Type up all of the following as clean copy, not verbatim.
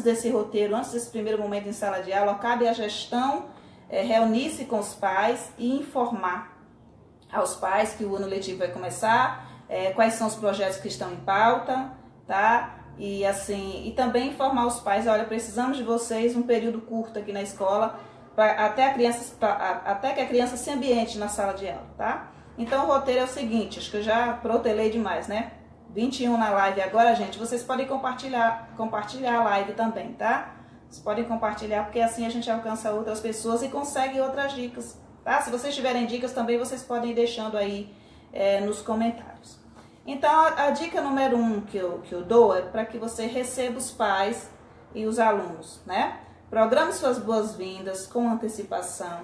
desse roteiro, antes desse primeiro momento em sala de aula, cabe à gestão reunir-se com os pais e informar aos pais que o ano letivo vai começar, quais são os projetos que estão em pauta, tá? E assim, e também informar os pais, olha, precisamos de vocês um período curto aqui na escola, até que a criança se ambiente na sala de aula, tá? Então o roteiro é o seguinte, acho que eu já protelei demais, né? 21 na live agora, gente, vocês podem compartilhar a live também, tá? Vocês podem compartilhar, porque assim a gente alcança outras pessoas e consegue outras dicas, tá? Se vocês tiverem dicas também, vocês podem ir deixando aí nos comentários. Então, a dica número 1 que eu dou é para que você receba os pais e os alunos, né? Programe suas boas-vindas com antecipação,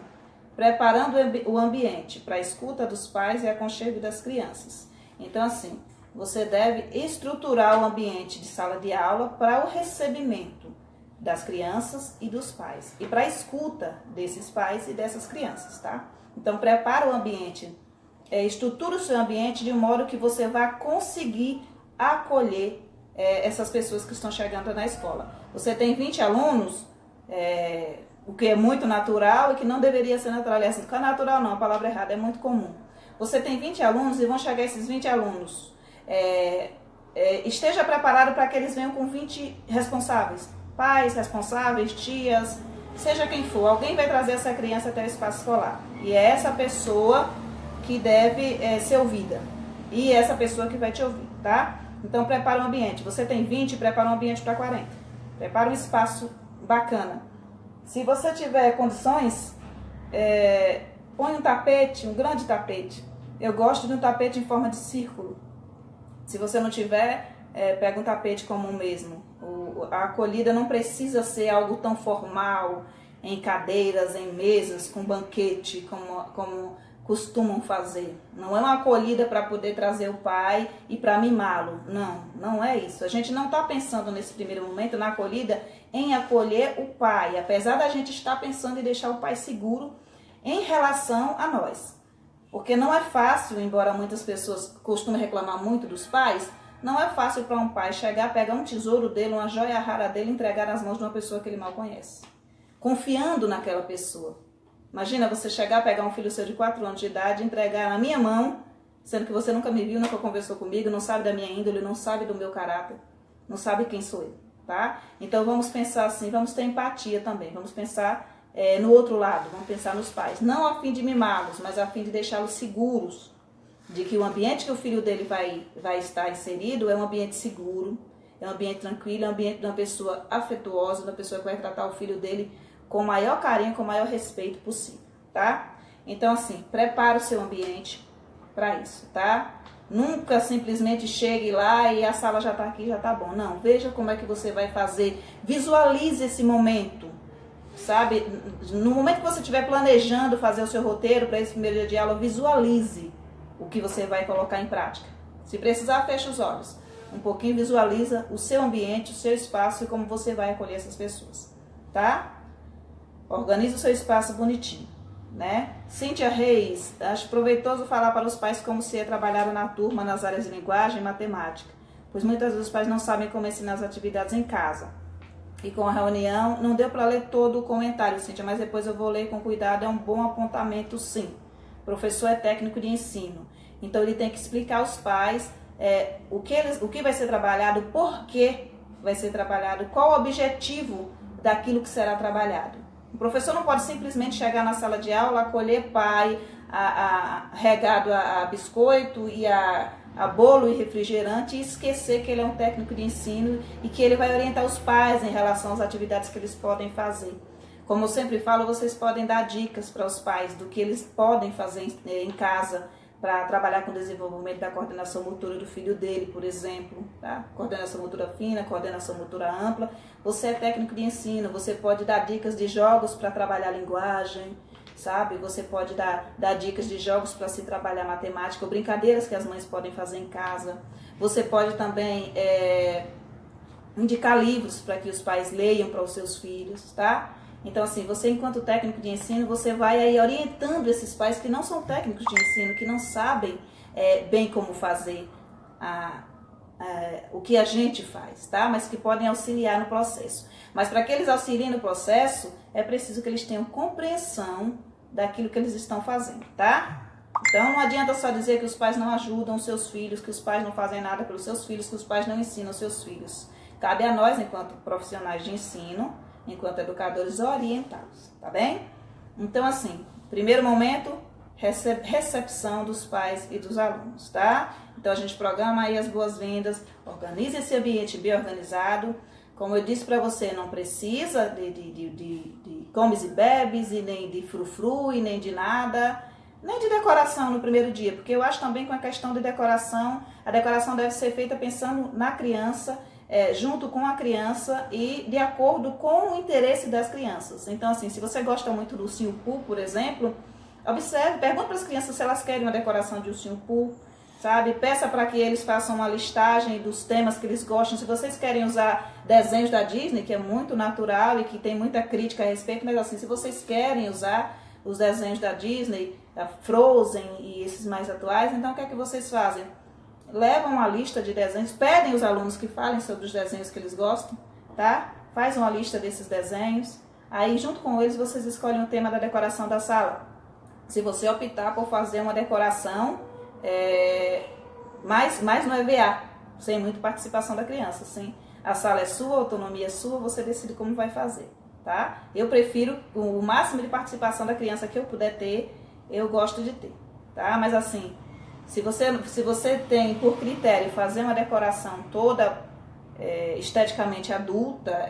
preparando o ambiente para a escuta dos pais e aconchego das crianças. Então, assim, você deve estruturar o ambiente de sala de aula para o recebimento das crianças e dos pais e para a escuta desses pais e dessas crianças, tá? Então, prepara o ambiente, estrutura o seu ambiente de um modo que você vá conseguir acolher essas pessoas que estão chegando na escola. Você tem 20 alunos, o que é muito natural e que não deveria ser natural. Aliás, não é natural não, a palavra errada, é muito comum. Você tem 20 alunos e vão chegar esses 20 alunos. Esteja preparado para que eles venham com 20 responsáveis. Pais, responsáveis, tias, seja quem for. Alguém vai trazer essa criança até o espaço escolar. E é essa pessoa que deve ser ouvida. E essa pessoa que vai te ouvir, tá? Então, prepara um ambiente. Você tem 20, prepara um ambiente para 40. Prepara um espaço bacana. Se você tiver condições, põe um tapete, um grande tapete. Eu gosto de um tapete em forma de círculo. Se você não tiver, pega um tapete comum mesmo. A acolhida não precisa ser algo tão formal, em cadeiras, em mesas, com banquete, como costumam fazer. Não é uma acolhida para poder trazer o pai e para mimá-lo. Não, não é isso. A gente não está pensando nesse primeiro momento na acolhida em acolher o pai, apesar da gente estar pensando em deixar o pai seguro em relação a nós. Porque não é fácil, embora muitas pessoas costumem reclamar muito dos pais, não é fácil para um pai chegar, pegar um tesouro dele, uma joia rara dele e entregar nas mãos de uma pessoa que ele mal conhece. Confiando naquela pessoa. Imagina você chegar, pegar um filho seu de 4 anos de idade, entregar na minha mão, sendo que você nunca me viu, nunca conversou comigo, não sabe da minha índole, não sabe do meu caráter, não sabe quem sou eu, tá? Então vamos pensar assim, vamos ter empatia também, vamos pensar no outro lado, vamos pensar nos pais. Não a fim de mimá-los, mas a fim de deixá-los seguros de que o ambiente que o filho dele vai estar inserido é um ambiente seguro, é um ambiente tranquilo, é um ambiente de uma pessoa afetuosa, de uma pessoa que vai tratar o filho dele com o maior carinho, com o maior respeito possível, tá? Então, assim, prepara o seu ambiente para isso, tá? Nunca simplesmente chegue lá e a sala já tá aqui, já tá bom. Não, veja como é que você vai fazer, visualize esse momento, sabe? No momento que você estiver planejando fazer o seu roteiro para esse primeiro dia de aula, visualize o que você vai colocar em prática. Se precisar, fecha os olhos. Um pouquinho visualiza o seu ambiente, o seu espaço e como você vai acolher essas pessoas, tá? Organiza o seu espaço bonitinho, né? Cíntia Reis, acho proveitoso falar para os pais como se é trabalhado na turma nas áreas de linguagem e matemática, pois muitas vezes os pais não sabem como ensinar as atividades em casa. E com a reunião, não deu para ler todo o comentário, Cíntia, mas depois eu vou ler com cuidado, é um bom apontamento, sim. O professor é técnico de ensino, então ele tem que explicar aos pais o que vai ser trabalhado, por que vai ser trabalhado, qual o objetivo daquilo que será trabalhado. O professor não pode simplesmente chegar na sala de aula, acolher pai, regado a biscoito e a bolo e refrigerante e esquecer que ele é um técnico de ensino e que ele vai orientar os pais em relação às atividades que eles podem fazer. Como eu sempre falo, vocês podem dar dicas para os pais do que eles podem fazer em casa para trabalhar com o desenvolvimento da coordenação motora do filho dele, por exemplo, tá? Coordenação motora fina, coordenação motora ampla. Você é técnico de ensino, você pode dar dicas de jogos para trabalhar a linguagem, sabe? Você pode dar dicas de jogos para se trabalhar matemática, ou brincadeiras que as mães podem fazer em casa. Você pode também indicar livros para que os pais leiam para os seus filhos, tá? Então, assim, você enquanto técnico de ensino, você vai aí orientando esses pais que não são técnicos de ensino, que não sabem bem como fazer o que a gente faz, tá? Mas que podem auxiliar no processo. Mas para que eles auxiliem no processo, é preciso que eles tenham compreensão daquilo que eles estão fazendo, tá? Então não adianta só dizer que os pais não ajudam os seus filhos, que os pais não fazem nada pelos seus filhos, que os pais não ensinam os seus filhos. Cabe a nós, enquanto profissionais de ensino, enquanto educadores, orientá-los, tá bem? Então assim, primeiro momento, recepção dos pais e dos alunos, tá? Então a gente programa aí as boas-vindas, organiza esse ambiente bem organizado. Como eu disse para você, não precisa de comes e bebes, e nem de frufru, e nem de nada, nem de decoração no primeiro dia, porque eu acho também que a questão de decoração, a decoração deve ser feita pensando na criança, junto com a criança e de acordo com o interesse das crianças. Então assim, se você gosta muito do ursinho Pooh, por exemplo, observe, pergunte para as crianças se elas querem uma decoração de ursinho Pooh, sabe? Peça para que eles façam uma listagem dos temas que eles gostam. Se vocês querem usar desenhos da Disney, que é muito natural e que tem muita crítica a respeito, mas assim, se vocês querem usar os desenhos da Disney, da Frozen e esses mais atuais, então o que é que vocês fazem? Levam uma lista de desenhos, pedem os alunos que falem sobre os desenhos que eles gostam, tá? Faz uma lista desses desenhos, aí junto com eles vocês escolhem o tema da decoração da sala. Se você optar por fazer uma decoração mais no EVA, sem muita participação da criança, assim, a sala é sua, a autonomia é sua, você decide como vai fazer, tá? Eu prefiro o máximo de participação da criança que eu puder ter, eu gosto de ter, tá? Mas assim, se você tem por critério fazer uma decoração toda esteticamente adulta,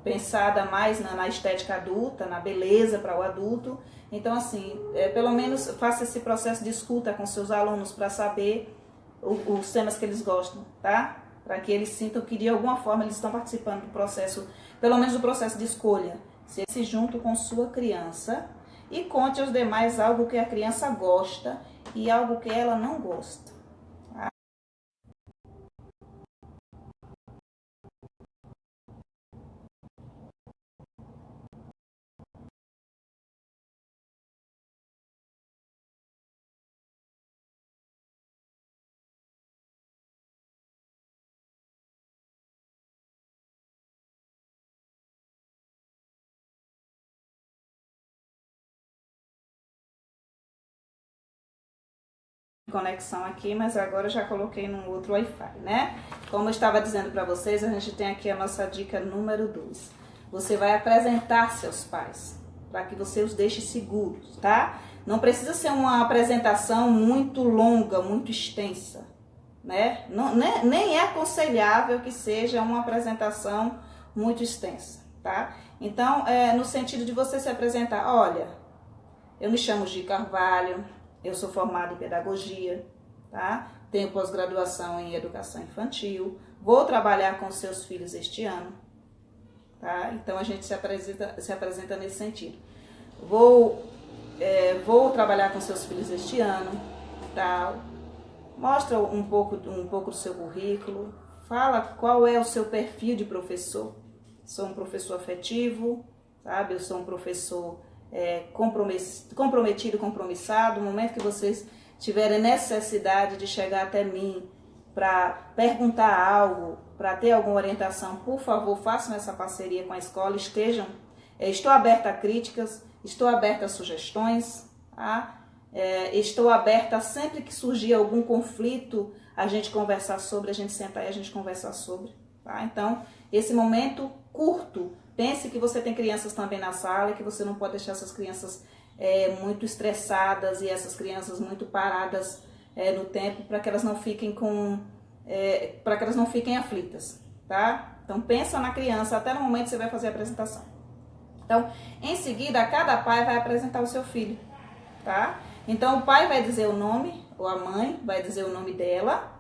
pensada mais na estética adulta, na beleza para o adulto, então assim, pelo menos faça esse processo de escuta com seus alunos para saber os temas que eles gostam, tá? Para que eles sintam que de alguma forma eles estão participando do processo, pelo menos do processo de escolha. Se junto com sua criança e conte aos demais algo que a criança gosta e algo que ela não gosta. Conexão aqui, mas agora eu já coloquei num outro Wi-Fi, né? Como eu estava dizendo para vocês, a gente tem aqui a nossa dica número 2. Você vai apresentar seus pais, para que você os deixe seguros, tá? Não precisa ser uma apresentação muito longa, muito extensa, né? Não, nem é aconselhável que seja uma apresentação muito extensa, tá? Então, no sentido de você se apresentar, olha, eu me chamo Gi Carvalho, eu sou formada em pedagogia, tá? Tenho pós-graduação em educação infantil, vou trabalhar com seus filhos este ano, tá? Então a gente se apresenta nesse sentido. Vou trabalhar com seus filhos este ano, tal. Mostra um pouco do seu currículo, fala qual é o seu perfil de professor. Sou um professor afetivo, sabe? Eu sou um professor comprometido, compromissado. No momento que vocês tiverem necessidade de chegar até mim para perguntar algo, para ter alguma orientação, por favor, façam essa parceria com a escola, estou aberta a críticas, estou aberta a sugestões, tá? Estou aberta sempre que surgir algum conflito, a gente conversar sobre, a gente sentar e a gente conversar sobre, tá? Então, esse momento curto, pense que você tem crianças também na sala e que você não pode deixar essas crianças muito estressadas e essas crianças muito paradas no tempo, para que elas não fiquem para que elas não fiquem aflitas, tá? Então pensa na criança até no momento que você vai fazer a apresentação. Então, em seguida, cada pai vai apresentar o seu filho, tá? Então o pai vai dizer o nome, ou a mãe vai dizer o nome dela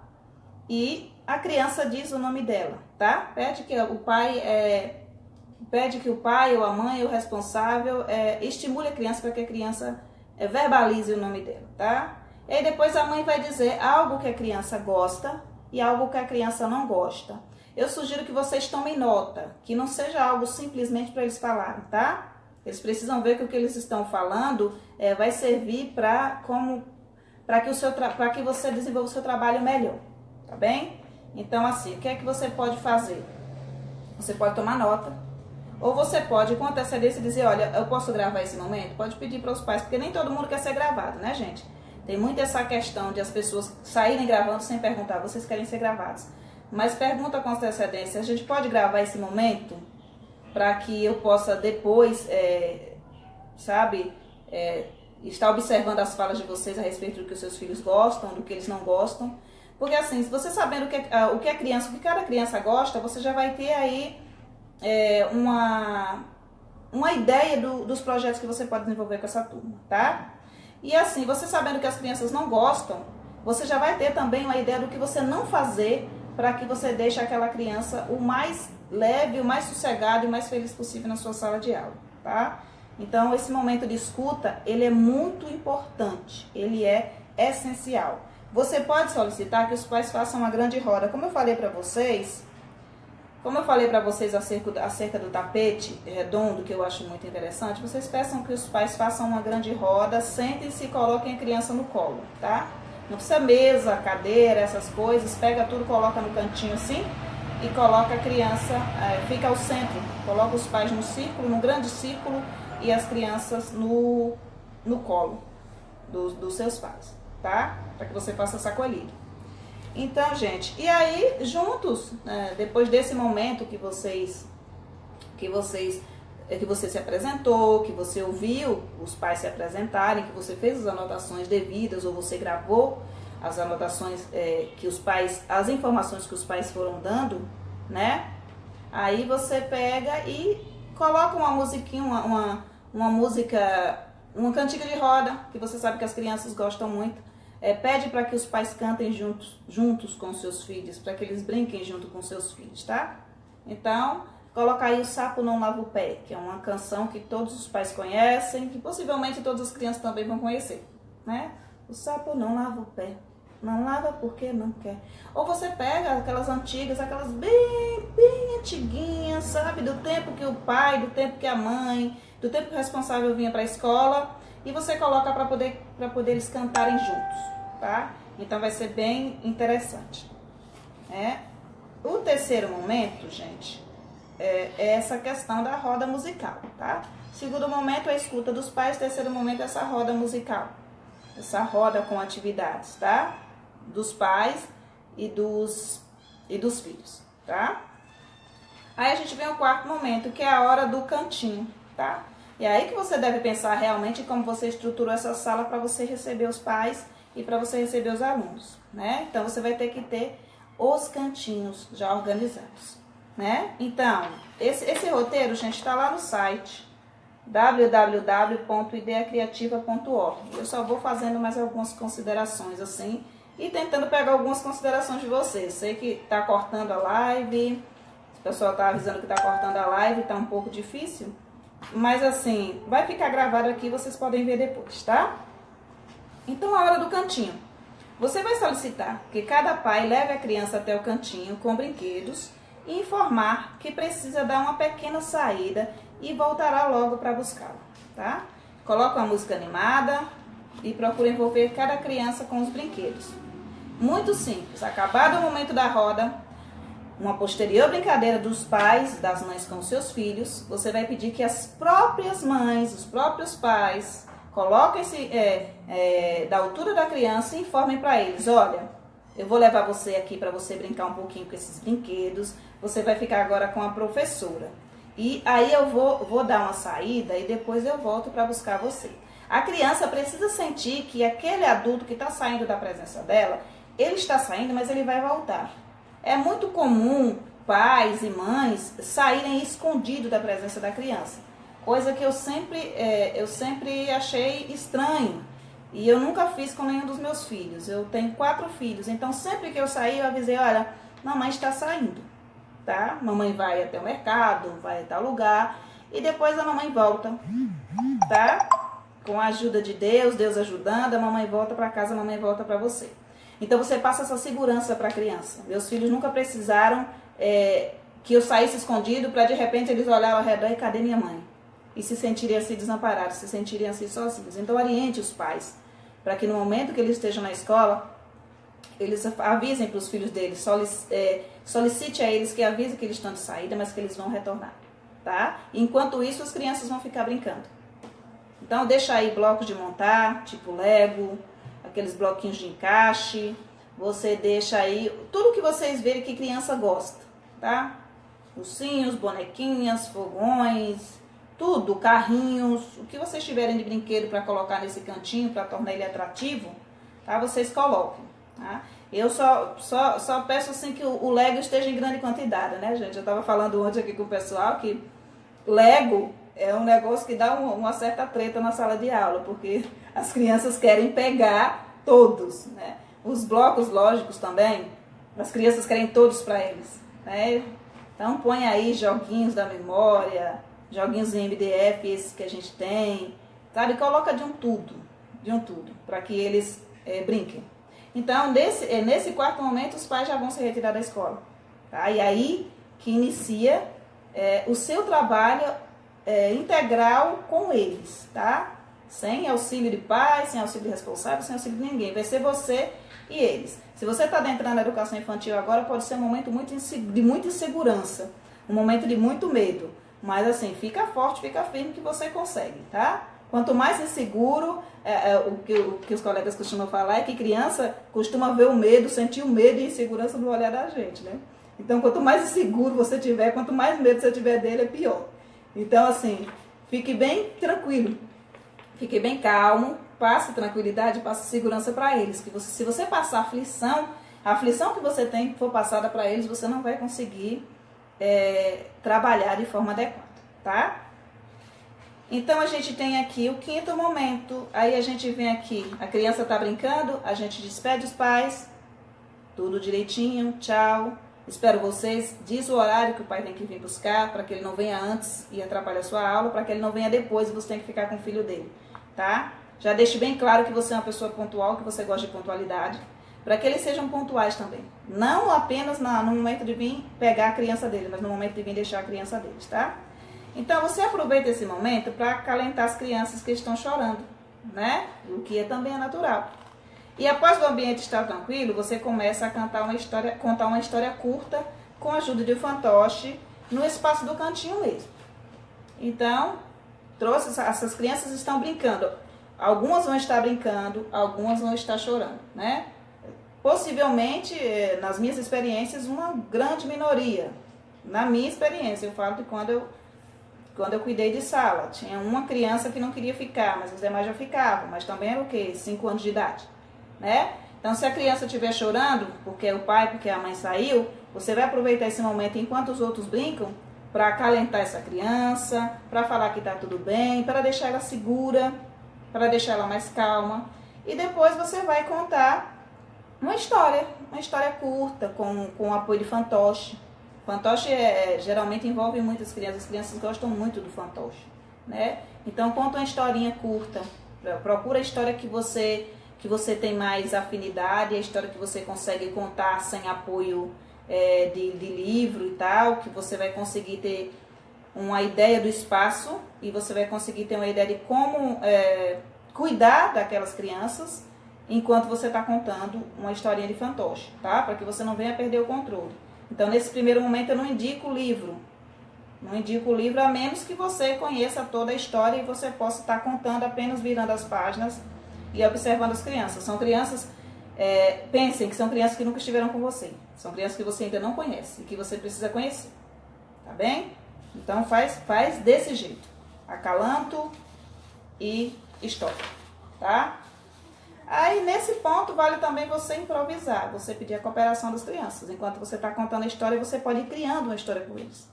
e a criança diz o nome dela, tá? Pede que o pai ou a mãe, o responsável, estimule a criança para que a criança verbalize o nome dela, tá? E aí depois a mãe vai dizer algo que a criança gosta e algo que a criança não gosta. Eu sugiro que vocês tomem nota, que não seja algo simplesmente para eles falarem, tá? Eles precisam ver que o que eles estão falando vai servir para que você desenvolva o seu trabalho melhor, tá bem? Então, assim, o que é que você pode fazer? Você pode tomar nota, ou você pode, com antecedência, dizer, olha, eu posso gravar esse momento? Pode pedir para os pais, porque nem todo mundo quer ser gravado, né, gente? Tem muito essa questão de as pessoas saírem gravando sem perguntar, vocês querem ser gravados. Mas pergunta com antecedência, a gente pode gravar esse momento para que eu possa depois, estar observando as falas de vocês a respeito do que os seus filhos gostam, do que eles não gostam. Porque assim, se você sabendo o que cada criança gosta, você já vai ter aí uma ideia dos projetos que você pode desenvolver com essa turma, tá? E assim, você sabendo que as crianças não gostam, você já vai ter também uma ideia do que você não fazer para que você deixe aquela criança o mais leve, o mais sossegado e o mais feliz possível na sua sala de aula, tá? Então, esse momento de escuta, ele é muito importante, ele é essencial. Você pode solicitar que os pais façam uma grande roda. Como eu falei para vocês acerca do tapete redondo, que eu acho muito interessante, vocês peçam que os pais façam uma grande roda, sentem-se e coloquem a criança no colo, tá? Não precisa mesa, cadeira, essas coisas, pega tudo, coloca no cantinho assim e coloca a criança, fica ao centro, coloca os pais no círculo, num grande círculo e as crianças no colo dos seus pais, tá? Para que você faça essa acolhida. Então, gente, e aí, juntos, depois desse momento que você se apresentou, que você ouviu os pais se apresentarem, que você fez as anotações devidas ou você gravou as anotações as informações que os pais foram dando, né? Aí você pega e coloca uma musiquinha, uma música, uma cantiga de roda, que você sabe que as crianças gostam muito. Pede para que os pais cantem juntos com seus filhos, para que eles brinquem junto com seus filhos, tá? Então, coloca aí O Sapo Não Lava o Pé, que é uma canção que todos os pais conhecem, que possivelmente todas as crianças também vão conhecer, né? O sapo não lava o pé, não lava porque não quer. Ou você pega aquelas antigas, aquelas bem antiguinhas, sabe? Do tempo que o pai, do tempo que a mãe, do tempo que o responsável vinha para a escola, e você coloca para poder eles cantarem juntos. Tá? Então vai ser bem interessante. O terceiro momento, gente, é essa questão da roda musical, tá? Segundo momento é a escuta dos pais, terceiro momento é essa roda musical. Essa roda com atividades, tá? Dos pais e dos filhos, tá? Aí a gente vem ao quarto momento, que é a hora do cantinho, tá? E é aí que você deve pensar realmente em como você estruturou essa sala para você receber os pais e para você receber os alunos, né? Então, você vai ter que ter os cantinhos já organizados, né? Então, esse roteiro, gente, está lá no site www.ideacriativa.org. Eu só vou fazendo mais algumas considerações, assim, e tentando pegar algumas considerações de vocês. Sei que está cortando a live, o pessoal está avisando que está cortando a live, está um pouco difícil, mas, assim, vai ficar gravado aqui, vocês podem ver depois, tá? Então, a hora do cantinho. Você vai solicitar que cada pai leve a criança até o cantinho com brinquedos e informar que precisa dar uma pequena saída e voltará logo para buscá-lo, tá? Coloca uma música animada e procura envolver cada criança com os brinquedos. Muito simples. Acabado o momento da roda, uma posterior brincadeira dos pais, das mães com seus filhos, você vai pedir que as próprias mães, os próprios pais, coloquem-se da altura da criança e informem para eles, olha, eu vou levar você aqui para você brincar um pouquinho com esses brinquedos, você vai ficar agora com a professora. E aí eu vou dar uma saída e depois eu volto para buscar você. A criança precisa sentir que aquele adulto que está saindo da presença dela, ele está saindo, mas ele vai voltar. É muito comum pais e mães saírem escondidos da presença da criança. Coisa que eu sempre achei estranho. E eu nunca fiz com nenhum dos meus filhos. Eu tenho 4 filhos. Então, sempre que eu saí, eu avisei, olha, mamãe está saindo, tá? Mamãe vai até o mercado, vai a tal lugar. E depois a mamãe volta, tá? Com a ajuda de Deus, Deus ajudando, a mamãe volta para casa, a mamãe volta para você. Então, você passa essa segurança para a criança. Meus filhos nunca precisaram que eu saísse escondido para, de repente, eles olharem ao redor e cadê minha mãe? E se sentirem assim desamparados, se sentirem assim sozinhos. Então, oriente os pais, para que no momento que eles estejam na escola, eles avisem para os filhos deles, solicite a eles que avisem que eles estão de saída, mas que eles vão retornar, tá? Enquanto isso, as crianças vão ficar brincando. Então, deixa aí blocos de montar, tipo Lego, aqueles bloquinhos de encaixe. Você deixa aí tudo que vocês verem que criança gosta, tá? Ursinhos, bonequinhas, fogões, tudo, carrinhos, o que vocês tiverem de brinquedo para colocar nesse cantinho, para tornar ele atrativo, tá? Vocês coloquem, tá? Eu só peço assim que o Lego esteja em grande quantidade, né, gente? Eu estava falando ontem aqui com o pessoal que Lego é um negócio que dá uma certa treta na sala de aula, porque as crianças querem pegar todos, né? Os blocos lógicos também, as crianças querem todos para eles, né? Então põe aí joguinhos da memória, joguinhos em MDF, esses que a gente tem, sabe? Coloca de um tudo, para que eles brinquem. Então, nesse quarto momento, os pais já vão se retirar da escola, tá? E aí que inicia o seu trabalho integral com eles, tá? Sem auxílio de pai, sem auxílio de responsável, sem auxílio de ninguém. Vai ser você e eles. Se você está entrando na educação infantil agora, pode ser um momento de muita insegurança, um momento de muito medo. Mas assim, fica forte, fica firme que você consegue, tá? Quanto mais inseguro, o que os colegas costumam falar é que criança costuma ver o medo, sentir o medo e insegurança no olhar da gente, né? Então, quanto mais inseguro você tiver, quanto mais medo você tiver dele, é pior. Então, assim, fique bem tranquilo, fique bem calmo, passe tranquilidade, passe segurança para eles. Que se você passar a aflição que você tem que for passada para eles, você não vai conseguir trabalhar de forma adequada, tá? Então, a gente tem aqui o quinto momento. Aí a gente vem aqui, a criança está brincando, a gente despede os pais, tudo direitinho, tchau. Espero vocês, diz o horário que o pai tem que vir buscar, para que ele não venha antes e atrapalhe a sua aula, para que ele não venha depois e você tem que ficar com o filho dele, tá? Já deixe bem claro que você é uma pessoa pontual, que você gosta de pontualidade, para que eles sejam pontuais também. Não apenas no momento de vir pegar a criança dele, mas no momento de vir deixar a criança deles, tá? Então, você aproveita esse momento para acalentar as crianças que estão chorando, né? O que também é natural. E após o ambiente estar tranquilo, você começa a contar uma história curta com a ajuda de um fantoche no espaço do cantinho mesmo. Então, essas crianças estão brincando. Algumas vão estar brincando, algumas vão estar chorando, né? Possivelmente, nas minhas experiências, uma grande minoria. Na minha experiência, eu falo de quando eu cuidei de sala. Tinha uma criança que não queria ficar, mas os demais já ficavam. Mas também era o quê? 5 anos de idade, né? Então, se a criança estiver chorando, porque é o pai, porque a mãe saiu, você vai aproveitar esse momento enquanto os outros brincam, para acalentar essa criança, para falar que está tudo bem, para deixar ela segura, para deixar ela mais calma. E depois você vai contar uma história curta, com o apoio de fantoche. Fantoche geralmente envolve muitas crianças, as crianças gostam muito do fantoche, né? Então conta uma historinha curta, procura a história que você tem mais afinidade, a história que você consegue contar sem apoio de livro e tal, que você vai conseguir ter uma ideia do espaço e você vai conseguir ter uma ideia de como cuidar daquelas crianças enquanto você está contando uma historinha de fantoche, tá? Para que você não venha perder o controle. Então, nesse primeiro momento, eu não indico o livro. Não indico o livro, a menos que você conheça toda a história e você possa estar contando apenas virando as páginas e observando as crianças. São crianças, pensem que são crianças que nunca estiveram com você. São crianças que você ainda não conhece e que você precisa conhecer. Tá bem? Então, faz desse jeito. Acalanto e história. Tá? Aí, nesse ponto, vale também você improvisar, você pedir a cooperação das crianças. Enquanto você está contando a história, você pode ir criando uma história com eles.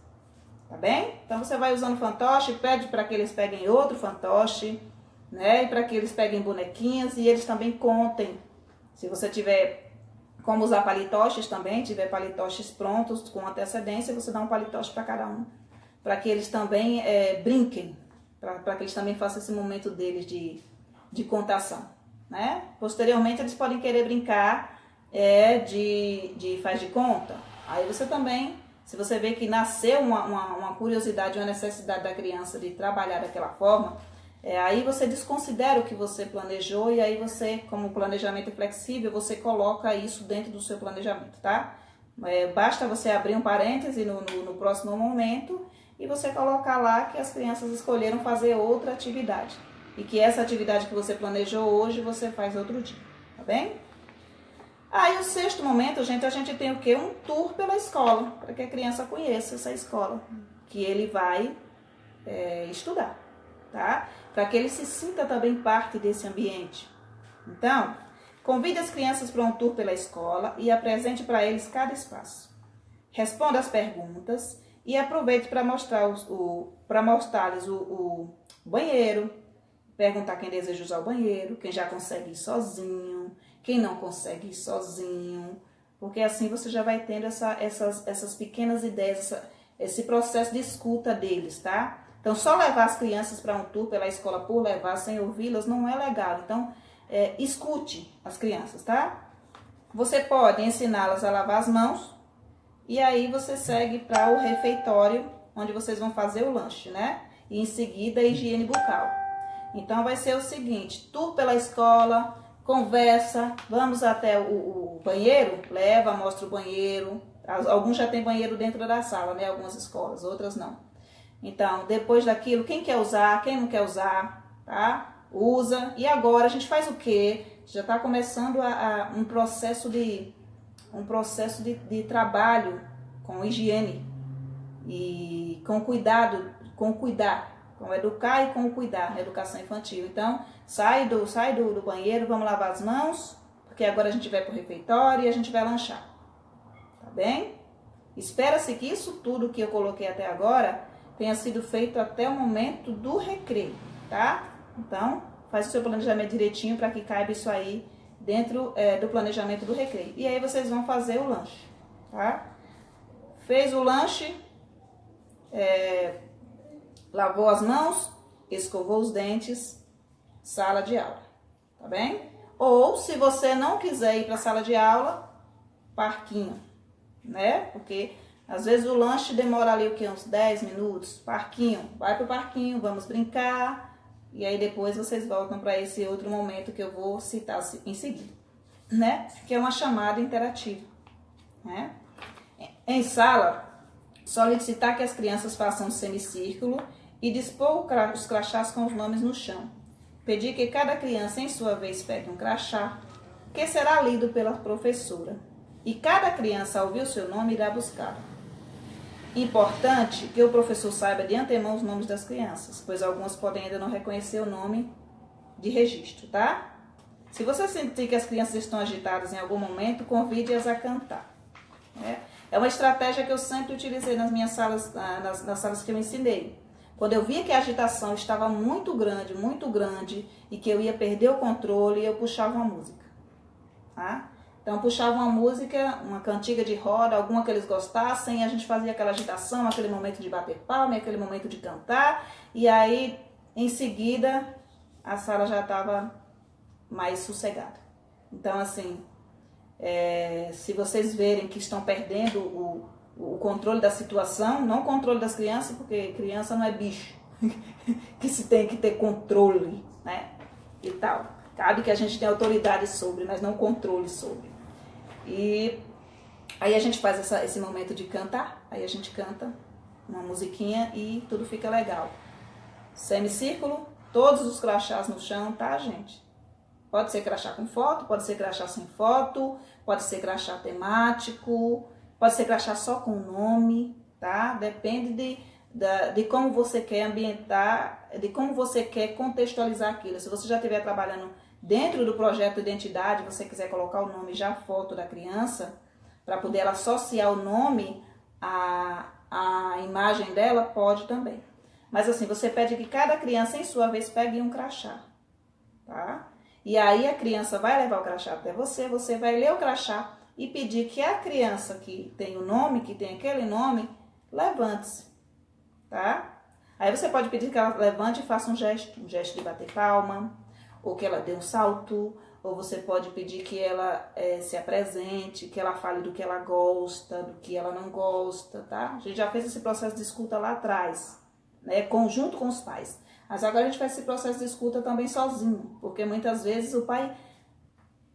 Tá bem? Então, você vai usando fantoche, pede para que eles peguem outro fantoche, né? E para que eles peguem bonequinhas e eles também contem. Se você tiver como usar palitoches também, tiver palitoches prontos com antecedência, você dá um palitoche para cada um. Para que eles também brinquem, para que eles também façam esse momento deles de contação. Né? Posteriormente, eles podem querer brincar de faz de conta. Aí você também, se você vê que nasceu uma curiosidade, uma necessidade da criança de trabalhar daquela forma, Aí você desconsidera o que você planejou e aí você, como o planejamento é flexível, você coloca isso dentro do seu planejamento, tá? Basta você abrir um parêntese no próximo momento e você colocar lá que as crianças escolheram fazer outra atividade. E que essa atividade que você planejou hoje, você faz outro dia, tá bem? Aí o sexto momento, gente, a gente tem o quê? Um tour pela escola, para que a criança conheça essa escola que ele vai estudar, tá? Para que ele se sinta também parte desse ambiente. Então, convide as crianças para um tour pela escola e apresente para eles cada espaço. Responda as perguntas e aproveite para mostrar-lhes o banheiro, perguntar quem deseja usar o banheiro, quem já consegue ir sozinho, quem não consegue ir sozinho, porque assim você já vai tendo essas pequenas ideias, esse processo de escuta deles, tá? Então, só levar as crianças para um tour pela escola por levar, sem ouvi-las, não é legal. Então, escute as crianças, tá? Você pode ensiná-las a lavar as mãos e aí você segue para o refeitório, onde vocês vão fazer o lanche, né? E em seguida, a higiene bucal. Então, vai ser o seguinte, tour pela escola, conversa, vamos até o banheiro, leva, mostra o banheiro. Alguns já tem banheiro dentro da sala, né? Algumas escolas, outras não. Então, depois daquilo, quem quer usar, quem não quer usar, tá? Usa. E agora a gente faz o quê? Já está começando um processo de trabalho com higiene e com cuidado, com educar e com cuidar na educação infantil. Então, sai do banheiro, vamos lavar as mãos, porque agora a gente vai para o refeitório e a gente vai lanchar. Tá bem? Espera-se que isso tudo que eu coloquei até agora tenha sido feito até o momento do recreio, tá? Então, faz o seu planejamento direitinho para que caiba isso aí dentro do planejamento do recreio. E aí vocês vão fazer o lanche, tá? Fez o lanche, lavou as mãos, escovou os dentes, sala de aula, tá bem? Ou, se você não quiser ir para a sala de aula, parquinho, né? Porque às vezes o lanche demora ali uns 10 minutos, parquinho, vai pro parquinho, vamos brincar, e aí depois vocês voltam para esse outro momento que eu vou citar em seguida, né? Que é uma chamada interativa, né? Em sala, solicitar que as crianças façam um semicírculo e dispor os crachás com os nomes no chão. Pedir que cada criança, em sua vez, pegue um crachá, que será lido pela professora. E cada criança, ao ouvir o seu nome, irá buscá-lo. Importante que o professor saiba de antemão os nomes das crianças, pois algumas podem ainda não reconhecer o nome de registro, tá? Se você sentir que as crianças estão agitadas em algum momento, convide-as a cantar. É uma estratégia que eu sempre utilizei nas minhas salas, nas salas que eu ensinei. Quando eu via que a agitação estava muito grande, e que eu ia perder o controle, eu puxava uma música, tá? Então, puxava uma música, uma cantiga de roda, alguma que eles gostassem, e a gente fazia aquela agitação, aquele momento de bater palma, aquele momento de cantar, e aí, em seguida, a sala já estava mais sossegada. Então, assim, se vocês verem que estão perdendo o controle da situação, não o controle das crianças, porque criança não é bicho, que se tem que ter controle, né, e tal. Cabe que a gente tenha autoridade sobre, mas não controle sobre. E aí a gente faz esse momento de cantar, aí a gente canta uma musiquinha e tudo fica legal. Semicírculo, todos os crachás no chão, tá, gente? Pode ser crachá com foto, pode ser crachá sem foto, pode ser crachá temático, pode ser crachá só com nome, tá? Depende de como você quer ambientar, de como você quer contextualizar aquilo. Se você já estiver trabalhando dentro do projeto de identidade, você quiser colocar o nome já a foto da criança, para poder ela associar o nome à imagem dela, pode também. Mas assim, você pede que cada criança, em sua vez, pegue um crachá, tá? E aí a criança vai levar o crachá até você, você vai ler o crachá e pedir que a criança que tem o nome, que tem aquele nome, levante-se, tá? Aí você pode pedir que ela levante e faça um gesto de bater palma, ou que ela dê um salto, ou você pode pedir que ela se apresente, que ela fale do que ela gosta, do que ela não gosta, tá? A gente já fez esse processo de escuta lá atrás, né, junto com os pais. Mas agora a gente faz esse processo de escuta também sozinho, porque muitas vezes o pai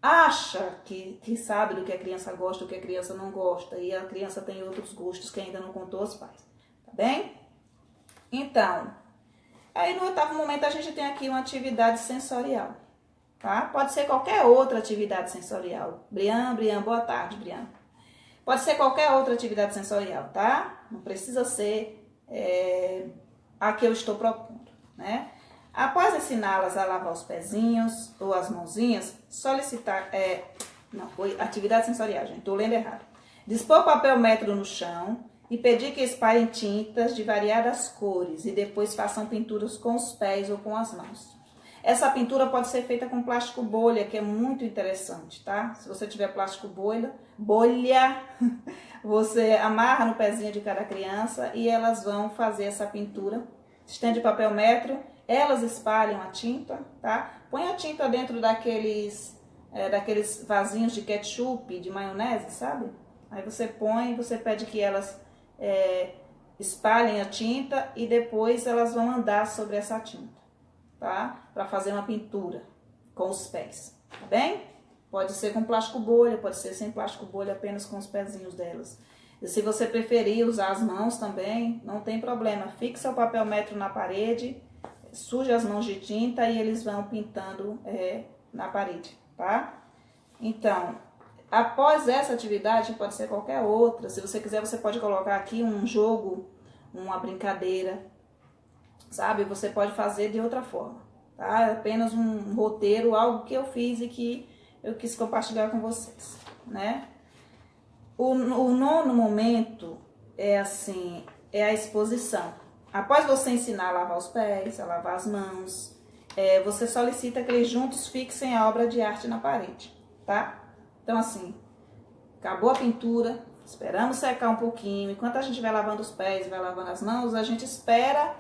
acha que sabe do que a criança gosta, do que a criança não gosta, e a criança tem outros gostos que ainda não contou aos pais, tá bem? Então, aí no oitavo momento a gente tem aqui uma atividade sensorial, tá? Pode ser qualquer outra atividade sensorial. Brian, boa tarde, Brian. Pode ser qualquer outra atividade sensorial, tá? Não precisa ser a que eu estou propondo, né? Após ensiná-las a lavar os pezinhos ou as mãozinhas, solicitar... não, foi atividade sensorial, gente, tô lendo errado. Dispor papel metro no chão e pedir que espalhem tintas de variadas cores e depois façam pinturas com os pés ou com as mãos. Essa pintura pode ser feita com plástico bolha, que é muito interessante, tá? Se você tiver plástico bolha, você amarra no pezinho de cada criança e elas vão fazer essa pintura. Estende papel metro, elas espalham a tinta, tá? Põe a tinta dentro daqueles vasinhos de ketchup, de maionese, sabe? Aí você põe, você pede que elas espalhem a tinta e depois elas vão andar sobre essa tinta, tá? Para fazer uma pintura com os pés, tá bem? Pode ser com plástico bolha, pode ser sem plástico bolha, apenas com os pezinhos delas. E se você preferir usar as mãos também, não tem problema. Fixa o papel metro na parede, suja as mãos de tinta e eles vão pintando na parede, tá? Então, após essa atividade, pode ser qualquer outra. Se você quiser, você pode colocar aqui um jogo, uma brincadeira, sabe? Você pode fazer de outra forma, tá? Apenas um roteiro, algo que eu fiz e que eu quis compartilhar com vocês, né? O nono momento é a exposição. Após você ensinar a lavar os pés, a lavar as mãos, você solicita que eles juntos fixem a obra de arte na parede, tá? Então assim, acabou a pintura, esperamos secar um pouquinho. Enquanto a gente vai lavando os pés, vai lavando as mãos, a gente espera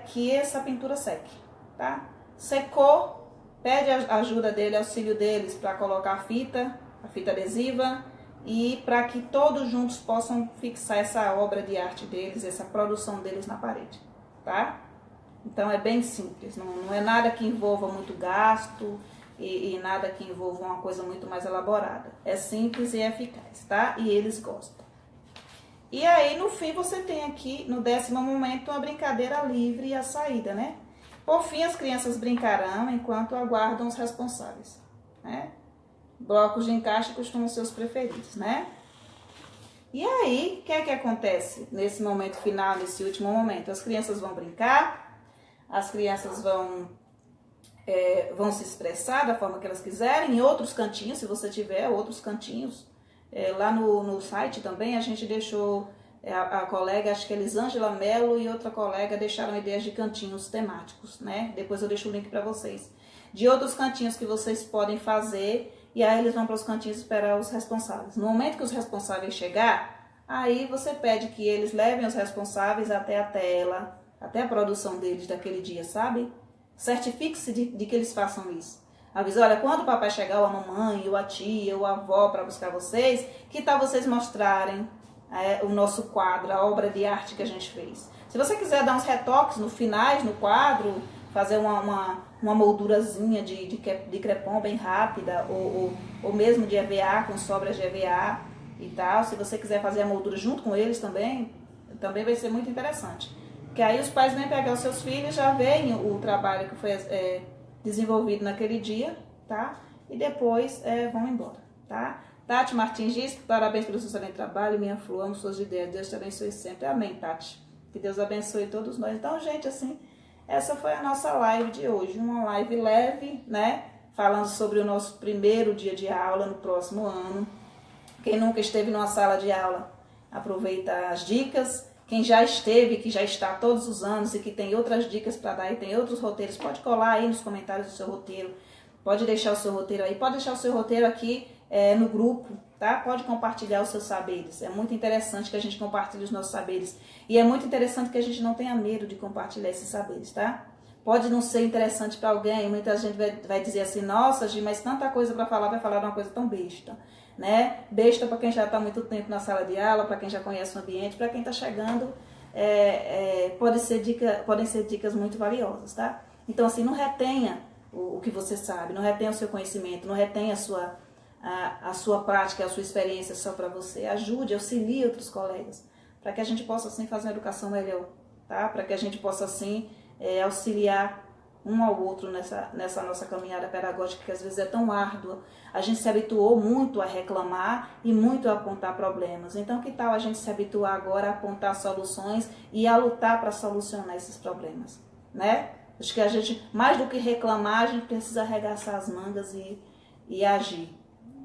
que essa pintura seque, tá? Secou, pede a ajuda dele, auxílio deles para colocar a fita adesiva e para que todos juntos possam fixar essa obra de arte deles, essa produção deles na parede, tá? Então é bem simples, não é nada que envolva muito gasto e nada que envolva uma coisa muito mais elaborada. É simples e eficaz, tá? E eles gostam. E aí, no fim, você tem aqui, no 10º momento, uma brincadeira livre e a saída, né? Por fim, as crianças brincarão enquanto aguardam os responsáveis, né? Blocos de encaixe costumam ser os preferidos, né? E aí, o que é que acontece nesse momento final, nesse último momento? As crianças vão brincar, as crianças vão se expressar da forma que elas quiserem, em outros cantinhos, se você tiver outros cantinhos. Lá no site também a gente deixou, a colega, acho que é Elisângela Mello e outra colega deixaram ideias de cantinhos temáticos, né? Depois eu deixo o link para vocês. De outros cantinhos que vocês podem fazer, e aí eles vão para os cantinhos esperar os responsáveis. No momento que os responsáveis chegar, aí você pede que eles levem os responsáveis até a tela, até a produção deles daquele dia, sabe? Certifique-se de que eles façam isso. Avisa, olha, quando o papai chegar, ou a mamãe, ou a tia, ou a avó para buscar vocês, que tal vocês mostrarem o nosso quadro, a obra de arte que a gente fez. Se você quiser dar uns retoques no finais, no quadro, fazer uma moldurazinha de crepom bem rápida, ou mesmo de EVA, com sobras de EVA e tal, se você quiser fazer a moldura junto com eles também vai ser muito interessante. Porque aí os pais vêm pegar os seus filhos, já veem o trabalho que foi desenvolvido naquele dia, tá? E depois vão embora, tá? Tati Martins diz, parabéns pelo seu excelente trabalho, minha flor, amo suas ideias, Deus te abençoe sempre. Amém, Tati. Que Deus abençoe todos nós. Então, gente, assim, essa foi a nossa live de hoje, uma live leve, né? Falando sobre o nosso primeiro dia de aula no próximo ano. Quem nunca esteve numa sala de aula, aproveita as dicas. Quem já esteve, que já está todos os anos e que tem outras dicas para dar e tem outros roteiros, pode colar aí nos comentários o seu roteiro. Pode deixar o seu roteiro aí, pode deixar o seu roteiro aqui no grupo, tá? Pode compartilhar os seus saberes. É muito interessante que a gente compartilhe os nossos saberes. E é muito interessante que a gente não tenha medo de compartilhar esses saberes, tá? Pode não ser interessante para alguém, muita gente vai dizer assim, nossa, Gi, mas tanta coisa para falar, vai falar de uma coisa tão besta, né? Besta para quem já está há muito tempo na sala de aula, para quem já conhece o ambiente, para quem está chegando podem ser dicas muito valiosas, tá? Então, assim, não retenha o que você sabe, não retenha o seu conhecimento, não retenha a sua prática, a sua experiência só para você. Ajude, auxilie outros colegas, para que a gente possa, assim, fazer uma educação melhor, tá? Para que a gente possa, assim, auxiliar um ao outro nessa nossa caminhada pedagógica, que às vezes é tão árdua. A gente se habituou muito a reclamar e muito a apontar problemas. Então, que tal a gente se habituar agora a apontar soluções e a lutar para solucionar esses problemas, né? Acho que a gente, mais do que reclamar, a gente precisa arregaçar as mangas e agir.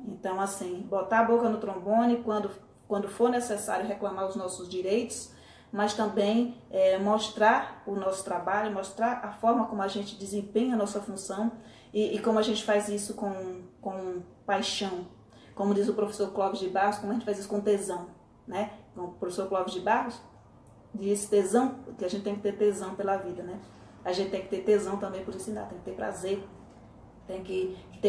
Então, assim, botar a boca no trombone quando for necessário reclamar os nossos direitos, mas também mostrar o nosso trabalho, mostrar a forma como a gente desempenha a nossa função e como a gente faz isso com paixão. Como diz o professor Clóvis de Barros, como a gente faz isso com tesão, né? O professor Clóvis de Barros diz tesão, que a gente tem que ter tesão pela vida, né? A gente tem que ter tesão também por ensinar, tem que ter prazer, tem que ter